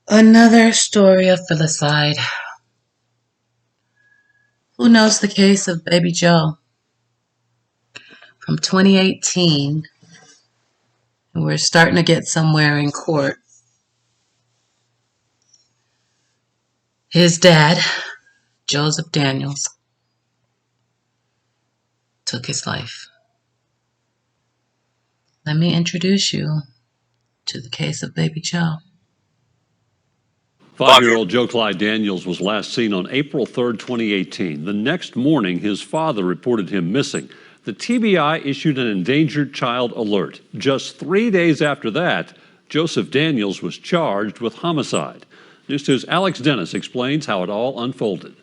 Another story of filicide. Who knows the case of Baby Joe? From 2018, and we're starting to get somewhere in court. His dad, Joseph Daniels, took his life. Let me introduce you to the case of Baby Joe. 5-year-old Joe Clyde Daniels was last seen on April 3rd, 2018. The next morning, his father reported him missing. The TBI issued an endangered child alert. Just 3 days after that, Joseph Daniels was charged with homicide. News 2's Alex Dennis explains how it all unfolded.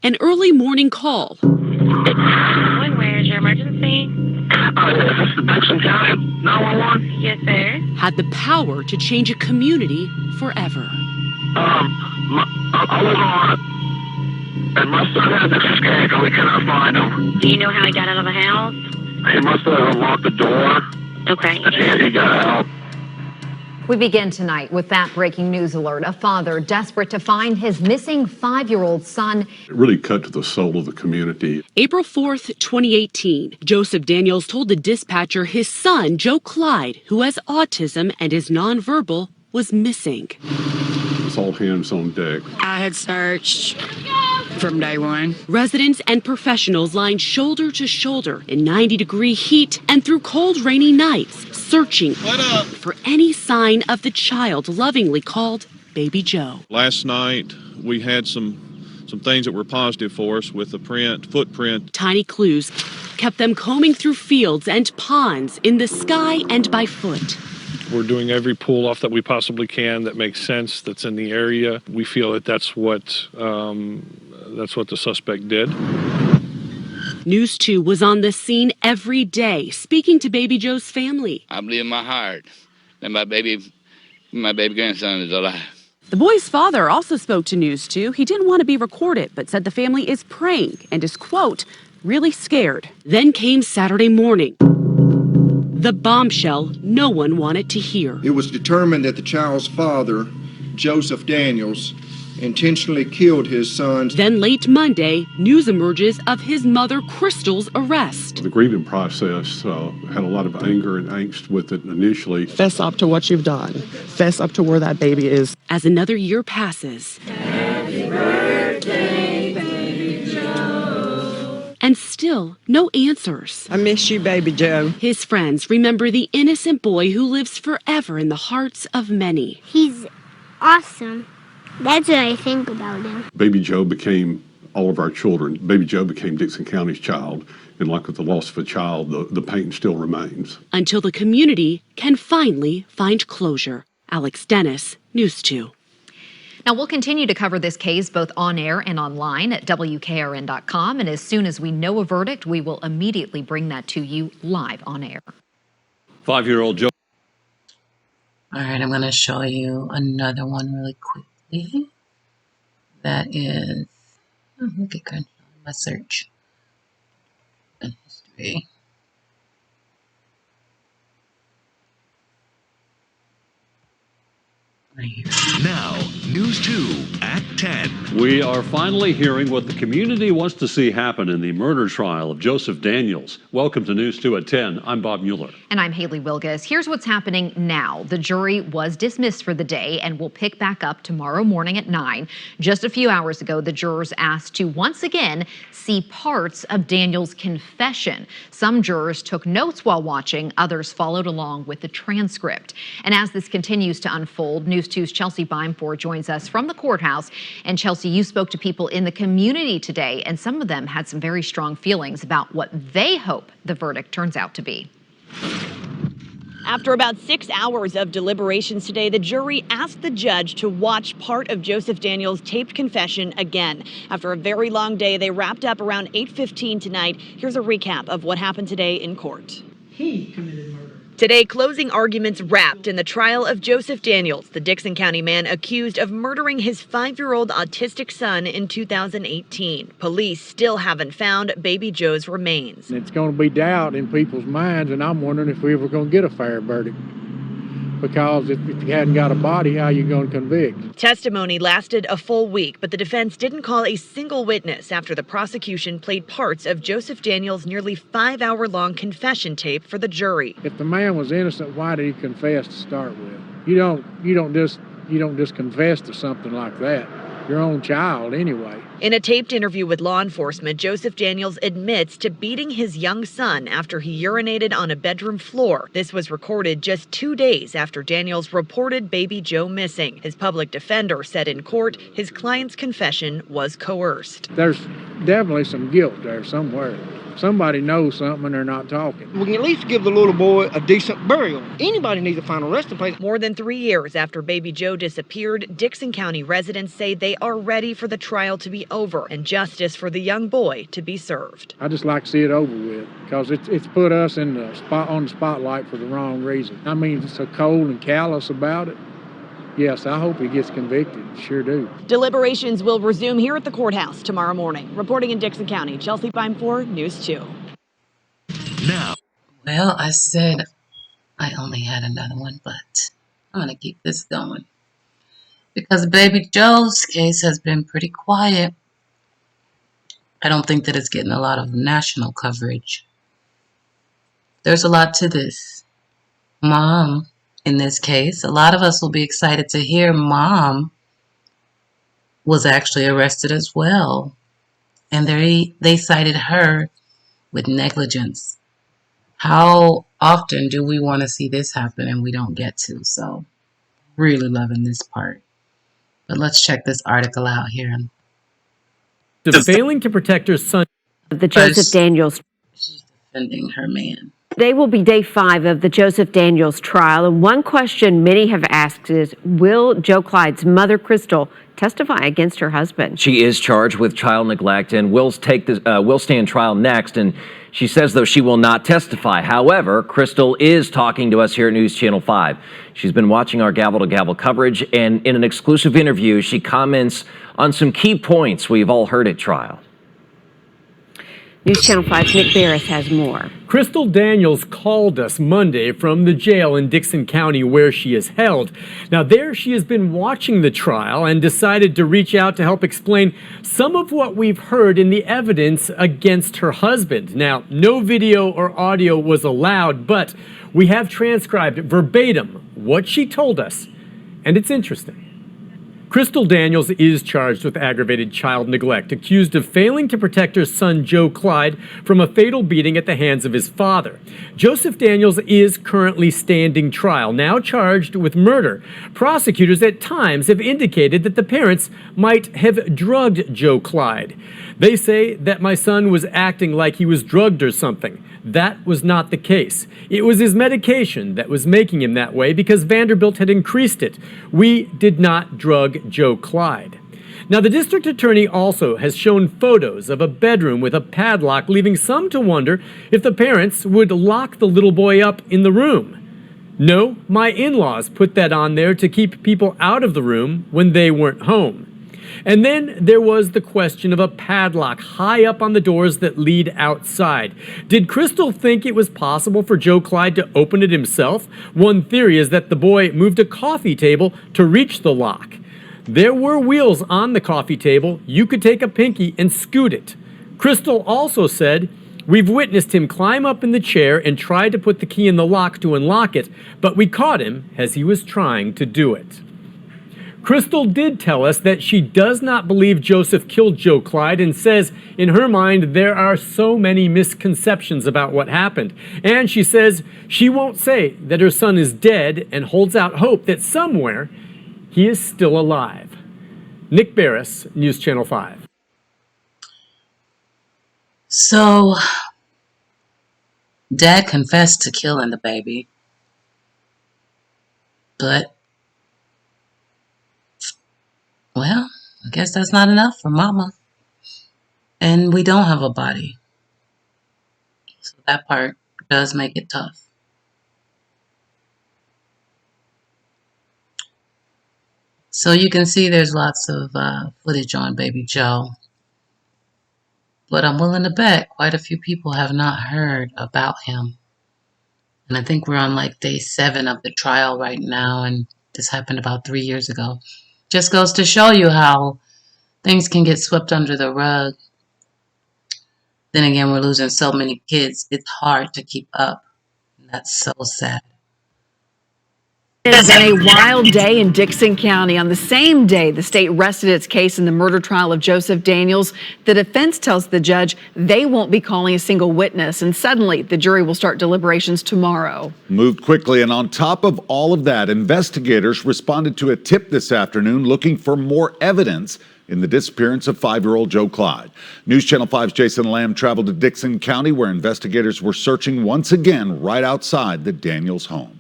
An early morning call. Where is your emergency? This is Dixon County 911. Yes, sir. Had the power to change a community forever. I was on, and my son has escaped, and we cannot find him. Do you know how he got out of the house? He must have unlocked the door. Okay. And he got out. We begin tonight with that breaking news alert. A father desperate to find his missing 5-year-old son. It really cut to the soul of the community. April 4th, 2018. Joseph Daniels told the dispatcher his son, Joe Clyde, who has autism and is nonverbal, was missing. It's all hands on deck. I had searched from day one. Residents and professionals lined shoulder to shoulder in 90-degree heat and through cold, rainy nights, searching for any sign of the child lovingly called Baby Joe. Last night, we had some things that were positive for us with the footprint. Tiny clues kept them combing through fields and ponds, in the sky and by foot. We're doing every pull off that we possibly can that makes sense, that's in the area. We feel that that's what the suspect did. News 2 was on the scene every day, speaking to Baby Joe's family. I believe in my heart that my baby grandson is alive. The boy's father also spoke to News 2. He didn't want to be recorded, but said the family is praying and is, quote, really scared. Then came Saturday morning. The bombshell no one wanted to hear. It was determined that the child's father, Joseph Daniels, intentionally killed his son. Then late Monday, news emerges of his mother, Crystal's arrest. The grieving process had a lot of anger and angst with it initially. Fess up to what you've done. Fess up to where that baby is. As another year passes. Happy birthday, Baby Joe. And still, no answers. I miss you, Baby Joe. His friends remember the innocent boy who lives forever in the hearts of many. He's awesome. That's what I think about him. Baby Joe became all of our children. Baby Joe became Dixon County's child. And like with the loss of a child, the pain still remains. Until the community can finally find closure. Alex Dennis, News 2. Now, we'll continue to cover this case both on air and online at WKRN.com. And as soon as we know a verdict, we will immediately bring that to you live on air. 5-year-old Joe. All right, I'm going to show you another one really quickly. That is, look at good, my search and history. Right here. Now, News 2 at 10. We are finally hearing what the community wants to see happen in the murder trial of Joseph Daniels. Welcome to News 2 at 10. I'm Bob Mueller. And I'm Haley Wilgus. Here's what's happening now. The jury was dismissed for the day and will pick back up tomorrow morning at 9. Just a few hours ago, the jurors asked to once again see parts of Daniels' confession. Some jurors took notes while watching, others followed along with the transcript. And as this continues to unfold, News 2's Chelsea Beimfohr joins us from the courthouse. And Chelsea, you spoke to people in the community today, and some of them had some very strong feelings about what they hope the verdict turns out to be. After about 6 hours of deliberations today, the jury asked the judge to watch part of Joseph Daniels' taped confession again. After a very long day, they wrapped up around 8:15 tonight. Here's a recap of what happened today in court. He committed murder. Today, closing arguments wrapped in the trial of Joseph Daniels, the Dixon County man accused of murdering his 5-year-old autistic son in 2018. Police still haven't found Baby Joe's remains. It's going to be doubt in people's minds, and I'm wondering if we ever going to get a fair verdict. because if you hadn't got a body, how you going to convict? Testimony lasted a full week, but the defense didn't call a single witness after the prosecution played parts of Joseph Daniels' nearly 5-hour-long confession tape for the jury. If the man was innocent, why did he confess to start with? You don't just confess to something like that. Your own child, anyway. In a taped interview with law enforcement, Joseph Daniels admits to beating his young son after he urinated on a bedroom floor. This was recorded just 2 days after Daniels reported baby Joe missing. His public defender said in court his client's confession was coerced. There's definitely some guilt there somewhere. Somebody knows something and they're not talking. We can at least give the little boy a decent burial. Anybody needs to find a resting place. More than 3 years after baby Joe disappeared, Dixon County residents say they are ready for the trial to be over and justice for the young boy to be served. I just like to see it over with because it's put us in the on the spotlight for the wrong reason. I mean, it's so cold and callous about it. Yes, I hope he gets convicted. Sure do. Deliberations will resume here at the courthouse tomorrow morning. Reporting in Dixon County, Chelsea Bime for News 2. Now. Well, I said I only had another one, but I'm going to keep this going. Because baby Joe's case has been pretty quiet. I don't think that it's getting a lot of national coverage. There's a lot to this. Mom, in this case, a lot of us will be excited to hear Mom was actually arrested as well. And they cited her with negligence. How often do we want to see this happen and we don't get to? So, really loving this part. But let's check this article out here. Failing to protect her son. The Joseph Daniels. She's defending her man. Today will be day 5 of the Joseph Daniels trial, and one question many have asked is, will Joe Clyde's mother, Crystal, testify against her husband? She is charged with child neglect and will stand trial next, and she says, though, she will not testify. However, Crystal is talking to us here at News Channel 5. She's been watching our Gavel to Gavel coverage, and in an exclusive interview, she comments on some key points we've all heard at trial. News Channel 5's Nick Barris has more. Crystal Daniels called us Monday from the jail in Dixon County where she is held. Now there she has been watching the trial and decided to reach out to help explain some of what we've heard in the evidence against her husband. Now, no video or audio was allowed, but we have transcribed verbatim what she told us, and it's interesting. Crystal Daniels is charged with aggravated child neglect, accused of failing to protect her son Joe Clyde from a fatal beating at the hands of his father. Joseph Daniels is currently standing trial, now charged with murder. Prosecutors at times have indicated that the parents might have drugged Joe Clyde. They say that my son was acting like he was drugged or something. That was not the case. It was his medication that was making him that way because Vanderbilt had increased it. We did not drug Joe Clyde. Now, the district attorney also has shown photos of a bedroom with a padlock, leaving some to wonder if the parents would lock the little boy up in the room. No, my in-laws put that on there to keep people out of the room when they weren't home. And then there was the question of a padlock high up on the doors that lead outside. Did Crystal think it was possible for Joe Clyde to open it himself? One theory is that the boy moved a coffee table to reach the lock. There were wheels on the coffee table. You could take a pinky and scoot it. Crystal also said, "We've witnessed him climb up in the chair and try to put the key in the lock to unlock it, but we caught him as he was trying to do it." Crystal did tell us that she does not believe Joseph killed Joe Clyde and says in her mind there are so many misconceptions about what happened. And she says she won't say that her son is dead and holds out hope that somewhere he is still alive. Nick Barris, News Channel 5. So, Dad confessed to killing the baby, but well, I guess that's not enough for Mama. And we don't have a body. So that part does make it tough. So you can see there's lots of footage on baby Joe. But I'm willing to bet quite a few people have not heard about him And I think we're on like day 7 of the trial right now, and this happened about 3 years ago. Just goes to show you how things can get swept under the rug. Then again, we're losing so many kids. It's hard to keep up. And that's so sad. It's been a wild day in Dixon County. On the same day the state rested its case in the murder trial of Joseph Daniels, the defense tells the judge they won't be calling a single witness, and suddenly the jury will start deliberations tomorrow. Moved quickly, and on top of all of that, investigators responded to a tip this afternoon looking for more evidence in the disappearance of 5-year-old Joe Clyde. News Channel 5's Jason Lamb traveled to Dixon County, where investigators were searching once again right outside the Daniels home.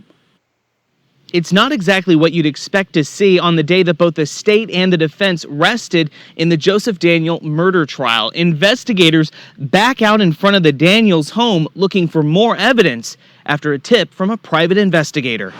It's not exactly what you'd expect to see on the day that both the state and the defense rested in the Joseph Daniel murder trial. Investigators back out in front of the Daniels home looking for more evidence after a tip from a private investigator.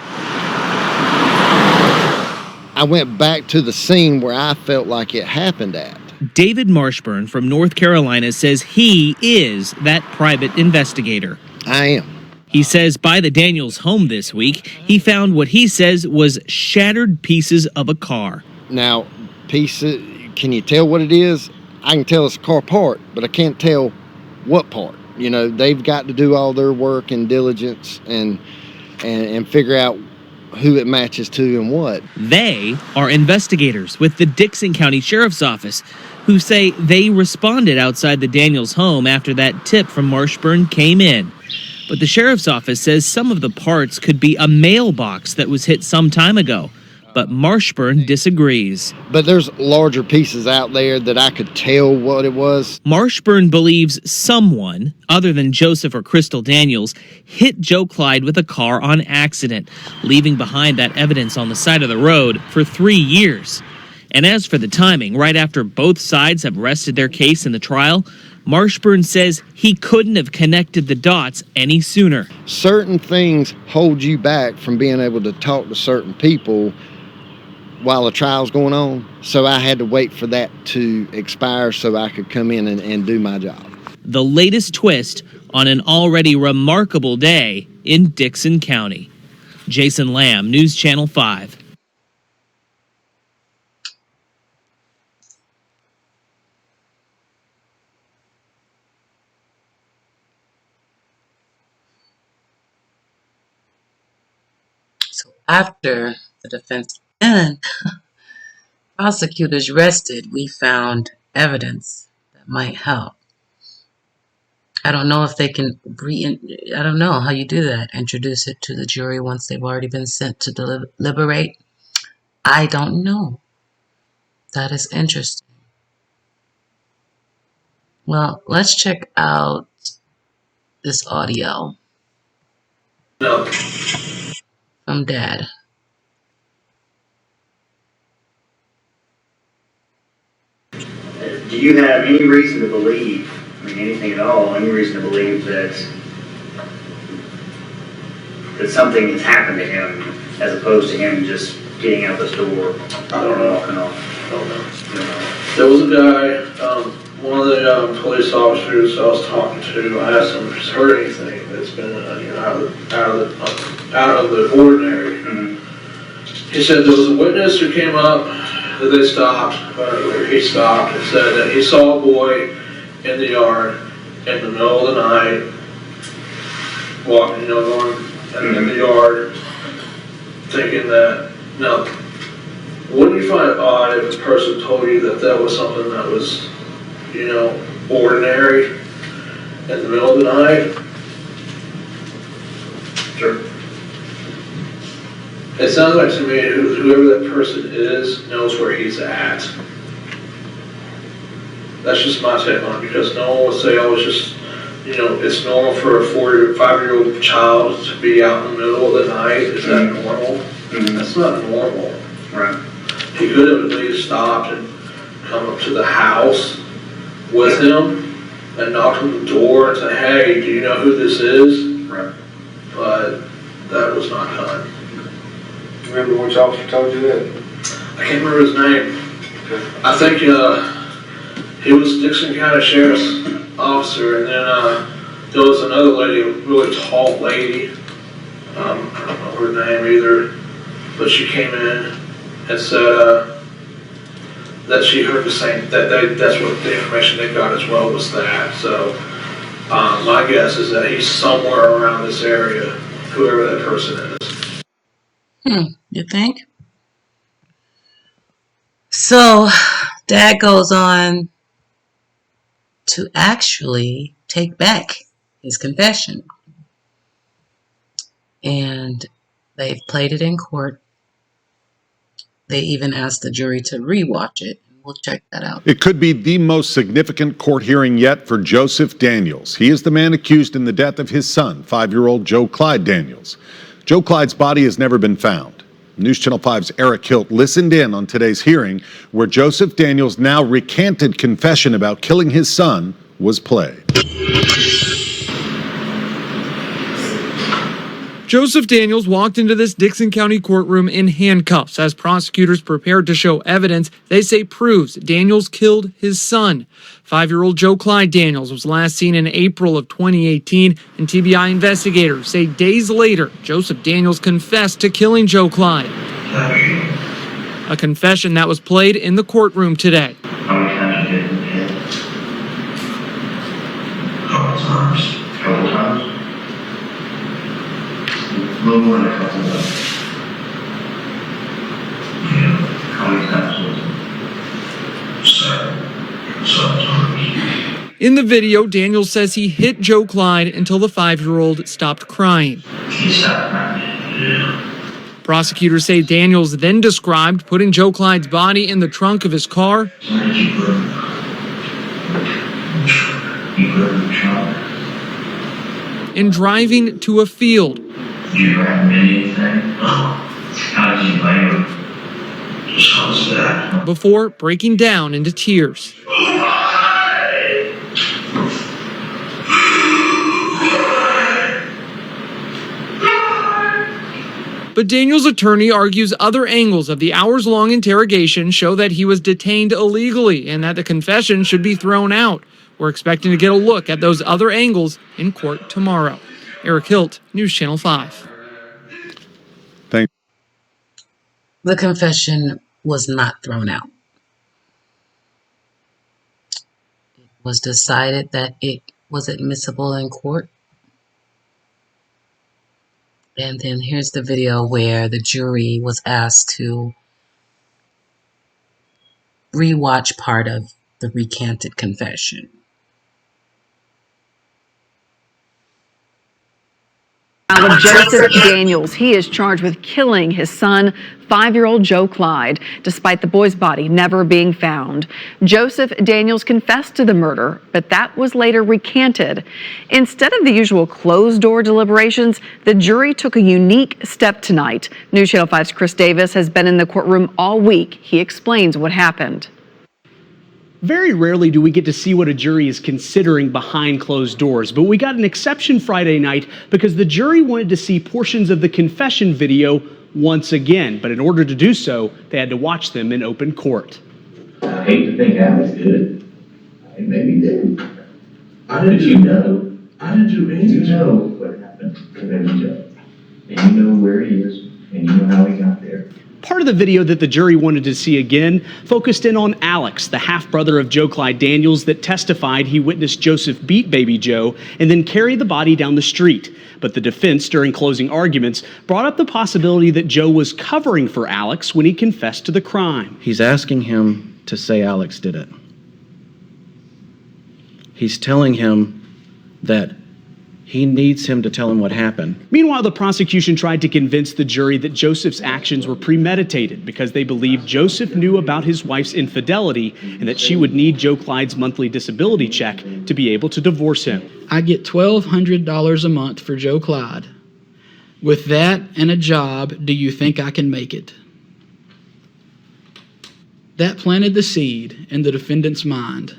I went back to the scene where I felt like it happened at. David Marshburn from North Carolina says he is that private investigator. I am. He says by the Daniels home this week, he found what he says was shattered pieces of a car. Now, pieces, can you tell what it is? I can tell it's a car part, but I can't tell what part. You know, they've got to do all their work and diligence and figure out who it matches to and what. They are investigators with the Dixon County Sheriff's Office who say they responded outside the Daniels home after that tip from Marshburn came in. But the sheriff's office says some of the parts could be a mailbox that was hit some time ago. But Marshburn disagrees. But there's larger pieces out there that I could tell what it was. Marshburn believes someone, other than Joseph or Crystal Daniels, hit Joe Clyde with a car on accident, leaving behind that evidence on the side of the road for 3 years. And as for the timing, right after both sides have rested their case in the trial, Marshburn says he couldn't have connected the dots any sooner. Certain things hold you back from being able to talk to certain people while the trial's going on. So I had to wait for that to expire so I could come in and do my job. The latest twist on an already remarkable day in Dixon County. Jason Lamb, News Channel 5. After the defense and prosecutors rested, we found evidence that might help. I don't know if they can I don't know how you do that. Introduce it to the jury once they've already been sent to deliberate. I don't know. That is interesting. Well, let's check out this audio. No. From Dad. Do you have any reason to believe, I mean anything at all, any reason to believe that something has happened to him as opposed to him just getting out this door and walking off? I don't know. There was a guy, one of the police officers I was talking to, I asked him if he's heard anything that's been out of the ordinary. Mm-hmm. He said there was a witness who came up that they stopped, or he stopped and said that he saw a boy in the yard in the middle of the night, walking, going in the yard, thinking that, now, wouldn't you find it odd if a person told you that that was something that was, ordinary in the middle of the night? Sure. It sounds like to me whoever that person is knows where he's at. That's just my take on it, because no one would say, oh, it's just, it's normal for a 4 or 5-year-old child to be out in the middle of the night. Is that normal? Mm-hmm. That's not normal. Right. He could have at least stopped and come up to the house with him and knocked on the door and said, hey, do you know who this is? Right. But that was not done. Remember which officer told you that? I can't remember his name. Okay. I think he was Dixon County Sheriff's officer, and then there was another lady, a really tall lady, I don't know her name either, but she came in and said that she heard the same, that's what the information they got as well was that. So my guess is that he's somewhere around this area, whoever that person is. You think? So Dad goes on to actually take back his confession. And they've played it in court. They even asked the jury to rewatch it. We'll check that out. It could be the most significant court hearing yet for Joseph Daniels. He is the man accused in the death of his son, 5-year-old Joe Clyde Daniels. Joe Clyde's body has never been found. News Channel 5's Eric Hilt listened in on today's hearing where Joseph Daniels' now recanted confession about killing his son was played. Joseph Daniels walked into this Dickson County courtroom in handcuffs as prosecutors prepared to show evidence they say proves Daniels killed his son. 5-year-old Joe Clyde Daniels was last seen in April of 2018, and TBI investigators say days later, Joseph Daniels confessed to killing Joe Clyde. A confession that was played in the courtroom today. How many times you hit him in the head? Couple times? A little more than a couple of times. Yeah. How many times was it? Seven times. In the video, Daniels says he hit Joe Clyde until the 5-year-old stopped crying. He stopped crying. Yeah. Prosecutors say Daniels then described putting Joe Clyde's body in the trunk of his car. Where did you put him? You put him in the trunk. And driving to a field. Did you grab him anything? How did you blame him? Just cause that. Before breaking down into tears. But Daniels' attorney argues other angles of the hours-long interrogation show that he was detained illegally and that the confession should be thrown out. We're expecting to get a look at those other angles in court tomorrow. Eric Hilt, News Channel 5. Thanks. The confession was not thrown out. It was decided that it was admissible in court. And then here's the video where the jury was asked to rewatch part of the recanted confession. Of Joseph Daniels, he is charged with killing his son, 5-year-old Joe Clyde, despite the boy's body never being found. Joseph Daniels confessed to the murder, but that was later recanted. Instead of the usual closed-door deliberations, the jury took a unique step tonight. News Channel 5's Chris Davis has been in the courtroom all week. He explains what happened. Very rarely do we get to see what a jury is considering behind closed doors, but we got an exception Friday night because the jury wanted to see portions of the confession video once again, but in order to do so, they had to watch them in open court. I hate to think Alex did it. Maybe he didn't. I didn't do know. I didn't do anything. You know what happened to baby Joe, and you know where he is, and you know how he got there. Part of the video that the jury wanted to see again focused in on Alex, the half-brother of Joe Clyde Daniels that testified he witnessed Joseph beat baby Joe and then carry the body down the street. But the defense, during closing arguments, brought up the possibility that Joe was covering for Alex when he confessed to the crime. He's asking him to say Alex did it. He's telling him that he needs him to tell him what happened. Meanwhile, the prosecution tried to convince the jury that Joseph's actions were premeditated because they believed Joseph knew about his wife's infidelity and that she would need Joe Clyde's monthly disability check to be able to divorce him. I get $1,200 a month for Joe Clyde. With that and a job, do you think I can make it? That planted the seed in the defendant's mind.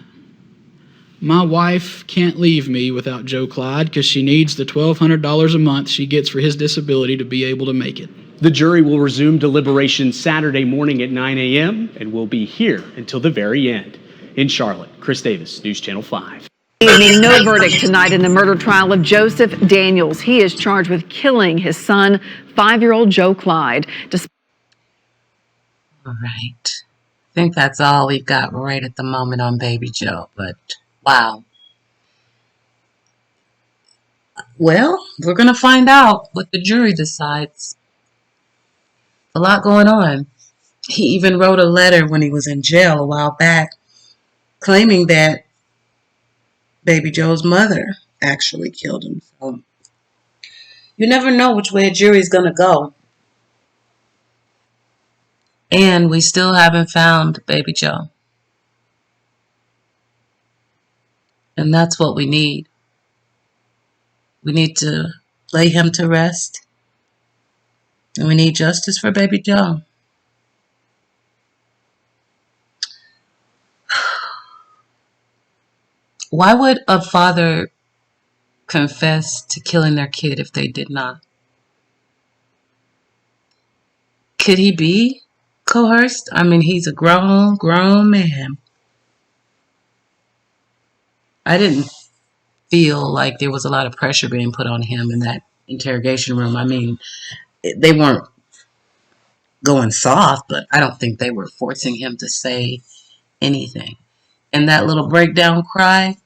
My wife can't leave me without Joe Clyde because she needs the $1,200 a month she gets for his disability to be able to make it. The jury will resume deliberations Saturday morning at 9 a.m. and will be here until the very end. In Charlotte, Chris Davis, News Channel 5. Evening, no verdict tonight in the murder trial of Joseph Daniels. He is charged with killing his son, 5-year-old Joe Clyde. All right. I think that's all we've got right at the moment on Baby Joe, but wow. Well, we're going to find out what the jury decides. A lot going on. He even wrote a letter when he was in jail a while back claiming that Baby Joe's mother actually killed him. So you never know which way a jury's going to go. And we still haven't found Baby Joe. And that's what we need. We need to lay him to rest. And we need justice for Baby Joe. Why would a father confess to killing their kid if they did not? Could he be coerced? I mean, he's a grown man. I didn't feel like there was a lot of pressure being put on him in that interrogation room. I mean, they weren't going soft, but I don't think they were forcing him to say anything. And that little breakdown cry,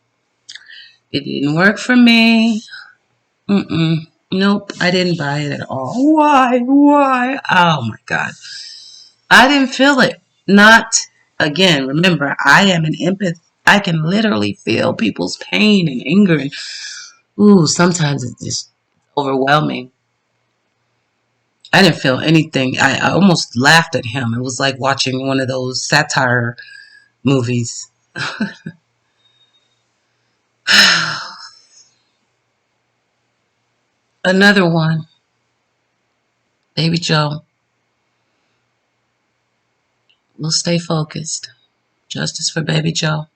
it didn't work for me. Nope, I didn't buy it at all. Why? Oh my God. I didn't feel it. Not, again, remember, I am an empath. I can literally feel people's pain and anger. And, sometimes it's just overwhelming. I didn't feel anything. I almost laughed at him. It was like watching one of those satire movies. Another one. Baby Joe. We'll stay focused. Justice for Baby Joe.